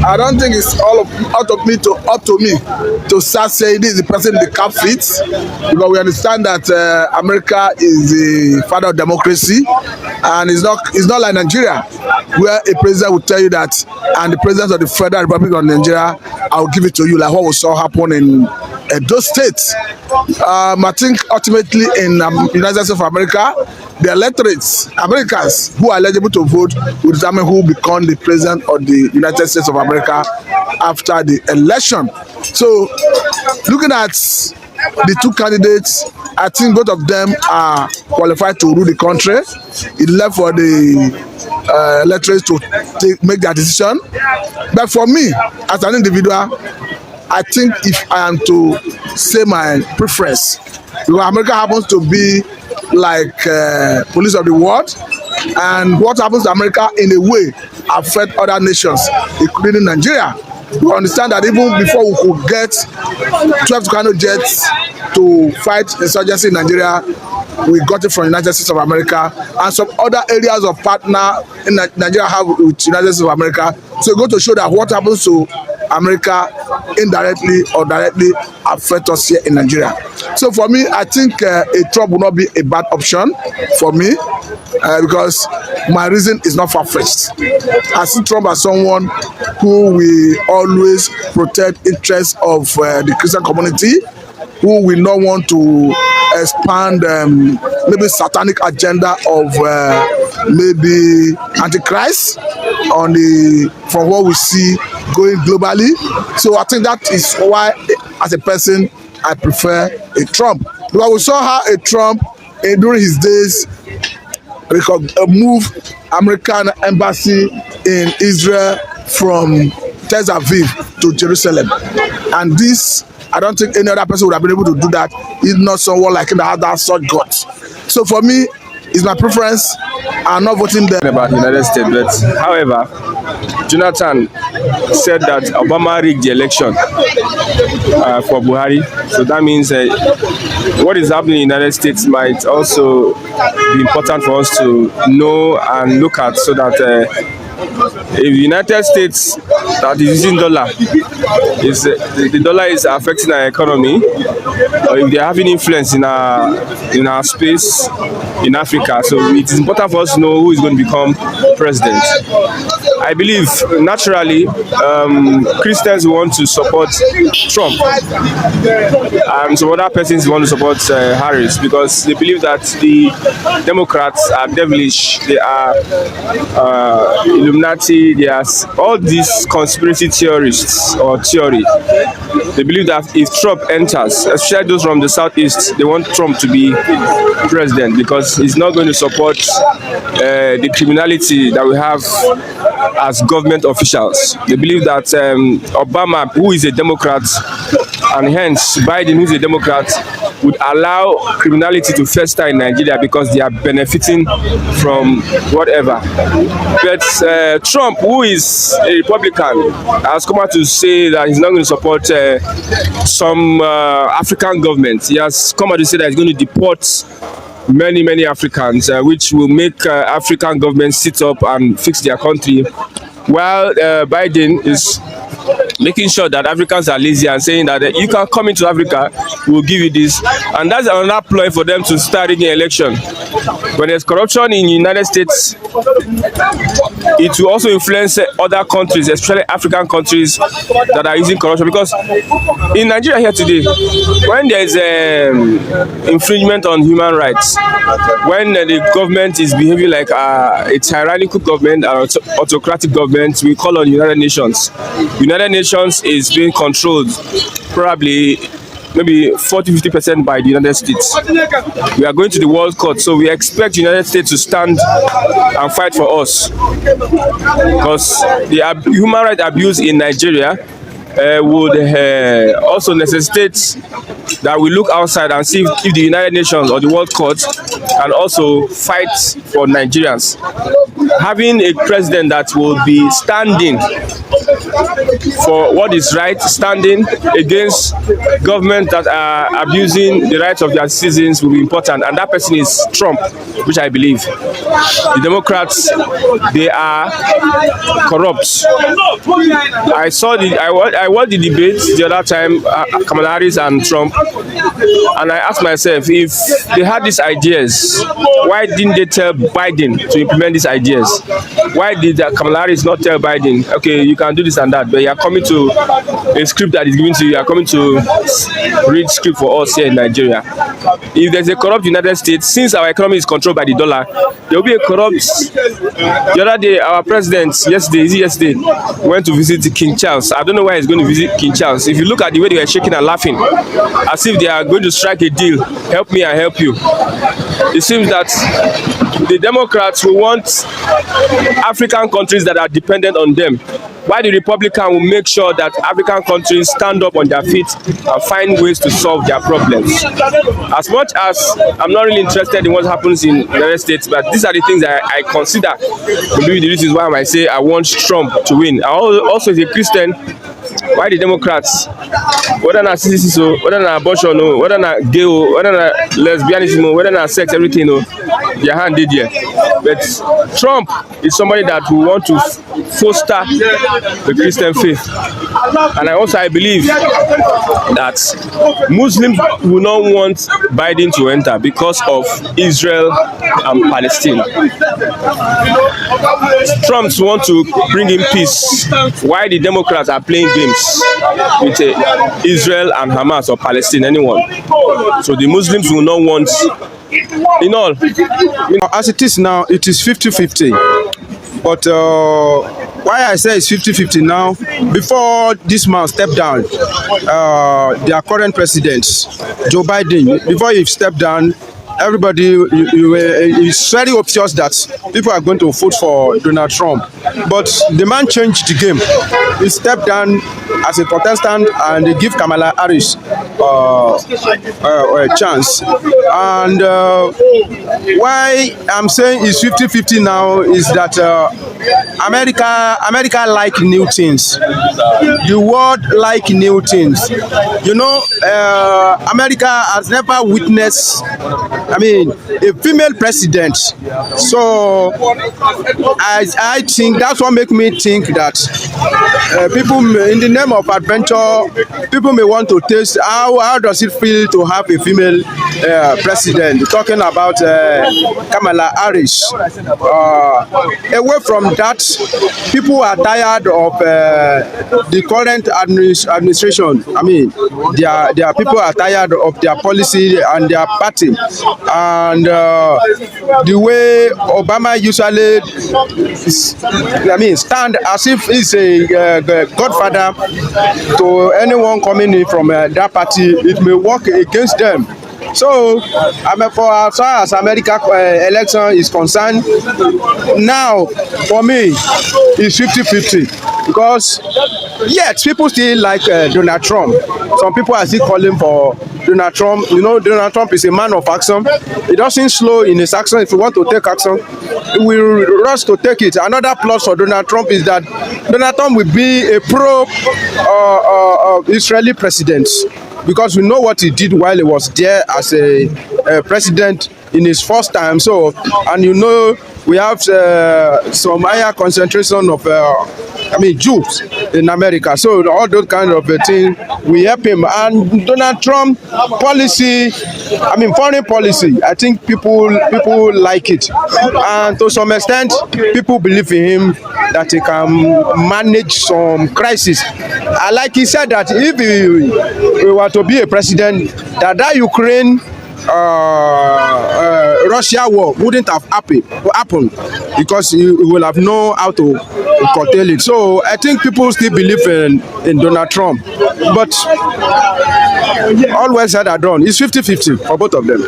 I don't think it's up to me to start saying this is the person the cap fits, because we understand that America is the father of democracy, and it's not like Nigeria, where a president will tell you that, and the president of the Federal Republic of Nigeria, I will give it to you, like what we saw happen in those states. I think ultimately in United States of America, the electorates, Americans who are eligible to vote, will determine who will become the president of the United States of America after the election. So, looking at the two candidates, I think both of them are qualified to rule the country. It left for the electorates to make their decision. But for me, as an individual, I think if I am to say my preference, because America happens to be like police of the world, and what happens to America in a way affect other nations, including Nigeria. We understand that even before we could get 12 Tucano jets to fight insurgency in Nigeria, we got it from United States of America, and some other areas of partner in Nigeria have with United States of America. So it goes to show that what happens to America indirectly or directly affect us here in Nigeria. So for me, I think a Trump will not be a bad option for me, because my reason is not far-fetched. I see Trump as someone who will always protect interests of the Christian community, who will not want to expand maybe satanic agenda of maybe Antichrist from what we see going globally. So I think that is why, as a person, I prefer a Trump. Because we saw how a Trump during his days moved American embassy in Israel from Tel Aviv to Jerusalem, and this, I don't think any other person would have been able to do that. If not someone like him that has that such guts. So for me, it's my preference. I'm not voting there. About the United States, but however, Jonathan said that Obama rigged the election for Buhari. So that means what is happening in the United States might also be important for us to know and look at, so that if the United States that is using dollar, the dollar is affecting our economy, or if they are having influence in our space in Africa. So it is important for us to know who is going to become president. I believe naturally Christians want to support Trump, and some other persons want to support Harris, because they believe that the Democrats are devilish, they are Illuminati, they are all these conspiracy theorists or theory. They believe that if Trump enters, especially those from the southeast, they want Trump to be president, because he's not going to support the criminality that we have as government officials. They believe that Obama, who is a Democrat, and hence Biden, who is a Democrat, would allow criminality to fester in Nigeria because they are benefiting from whatever. But Trump, who is a Republican, has come out to say that he's not going to support some African governments. He has come out to say that he's going to deport many Africans, which will make African governments sit up and fix their country, while Biden is making sure that Africans are lazy and saying that you can come into Africa, we'll give you this. And that's another ploy for them to start rigging election. When there's corruption in the United States, it will also influence other countries, especially African countries that are using corruption. Because in Nigeria here today, when there is infringement on human rights, when the government is behaving like a tyrannical government, an autocratic government, we call on United Nations. United Nations is being controlled probably maybe 40-50% by the United States. We are going to the World Court, so we expect the United States to stand and fight for us, because the human rights abuse in Nigeria would also necessitate that we look outside and see if the United Nations or the World Court can also fight for Nigerians. Having a president that will be standing for what is right, standing against government that are abusing the rights of their citizens will be important, and that person is Trump, which I believe. The Democrats, they are corrupt. I watched the debate the other time, Kamala Harris and Trump, and I asked myself, if they had these ideas, why didn't they tell Biden to implement these ideas? Why did Kamala Harris not tell Biden, okay, you can do this and that, but you are coming to a script that is given to you, you are coming to read script for us here in Nigeria? If there's a corrupt United States, since our economy is controlled by the dollar, there will be a corrupt. The other day, our president, yesterday, went to visit King Charles. I don't know why he's going to visit King Charles. If you look at the way they were shaking and laughing, as if they are going to strike a deal, help me, I help you. It seems that the Democrats will want African countries that are dependent on them, while the Republican will make sure that African countries stand up on their feet and find ways to solve their problems. As much as I'm not really interested in what happens in the United States, but these are the things that I consider to be the reasons why I say I want Trump to win. I also, as a Christian, why the Democrats, whether not citizenship, whether not abortion, whether not gay, whether not lesbianism, whether not sex, everything, their hand did here. But Trump is somebody that will want to foster the Christian faith. And I believe that Muslims will not want Biden to enter because of Israel and Palestine. Trumps want to bring in peace, while the Democrats are playing games with Israel and Hamas or Palestine, anyone. So the Muslims will not want, in all. As it is now, it is 50-50. But why I say it's 50-50 now, before this man stepped down, their current president, Joe Biden, before he stepped down, everybody is very obvious that people are going to vote for Donald Trump. But the man changed the game. He stepped down as a Protestant and they give Kamala Harris a chance. And why I'm saying it's 50-50 now is that America like new things. The world like new things. You know, America has never witnessed, a female president. So I think that's what makes me think that people, in the name of adventure, people may want to taste how does it feel to have a female president. Talking about Kamala Harris. Away from that, people are tired of the current administration. Their people are tired of their policy and their party. And the way Obama usually stand as if he's a godfather to anyone coming in from that party, it may work against them. So, for as far as America election is concerned, now for me it's 50-50 because yet people still like Donald Trump. Some people are still calling for Donald Trump. You know, Donald Trump is a man of action. He doesn't slow in his action. If you want to take action, he will rush to take it. Another plus for Donald Trump is that Donald Trump will be a pro-Israeli president, because we know what he did while he was there as a president in his first time. So, and you know, we have some higher concentration of Jews in America. So all those kind of things we help him. And Donald Trump policy, foreign policy, I think people like it. And to some extent, people believe in him that he can manage some crisis. Like he said that if he were to be a president, that Ukraine Russia war wouldn't have happened because he will have known how to curtail it. So I think people still believe in Donald Trump. But all well said and done. It's 50-50 for both of them.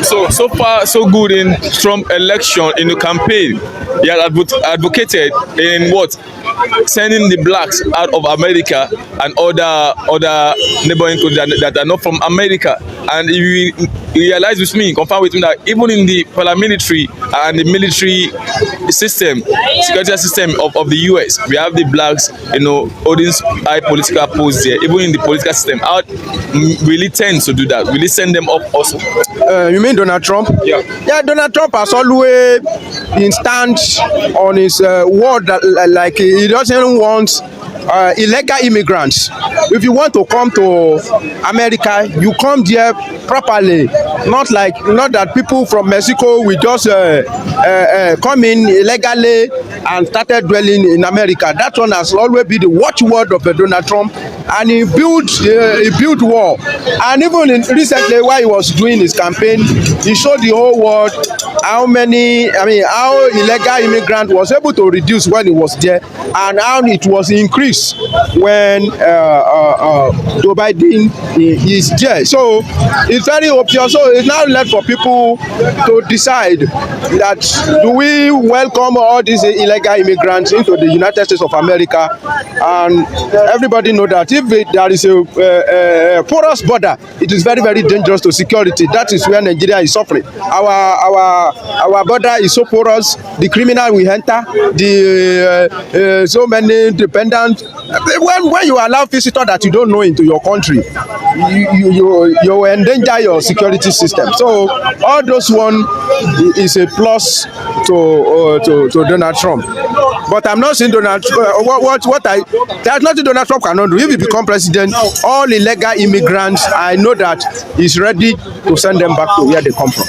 So far, so good in Trump election, in the campaign. He has advocated in what? Sending the blacks out of America and other neighboring countries that are not from America. And if you realize with me, confirm with me that even in the paramilitary and the military system, security system of the US. We have the blacks, you know, holding high political posts there, even in the political system. How will it tend to do that? Will it send them up also? You mean Donald Trump? Yeah. Yeah, Donald Trump has always been stand on his word that, like he doesn't want illegal immigrants. If you want to come to America, you come there properly, not that people from Mexico will just come in illegally and started dwelling in America. That one has always been the watchword of Donald Trump, and he built wall. And even recently, while he was doing his campaign, he showed the whole world how illegal immigrant was able to reduce when he was there, and how it was increased when Joe Biden is there. So it's very obvious. So it's now left for people to decide that do we welcome all these illegal immigrants into the United States of America. And everybody know that if there is a porous border, it is very, very dangerous to security. That is where Nigeria is suffering. Our border is so porous. The criminal will enter. The so many dependent. When you allow visitors that you don't know into your country, you endanger your security system. So all those one is a plus to Donald Trump. But I'm not saying Donald Trump. There's nothing Donald Trump cannot do. If he become president, all illegal immigrants, I know that he's ready to send them back to where they come from.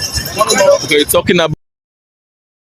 Okay, talking about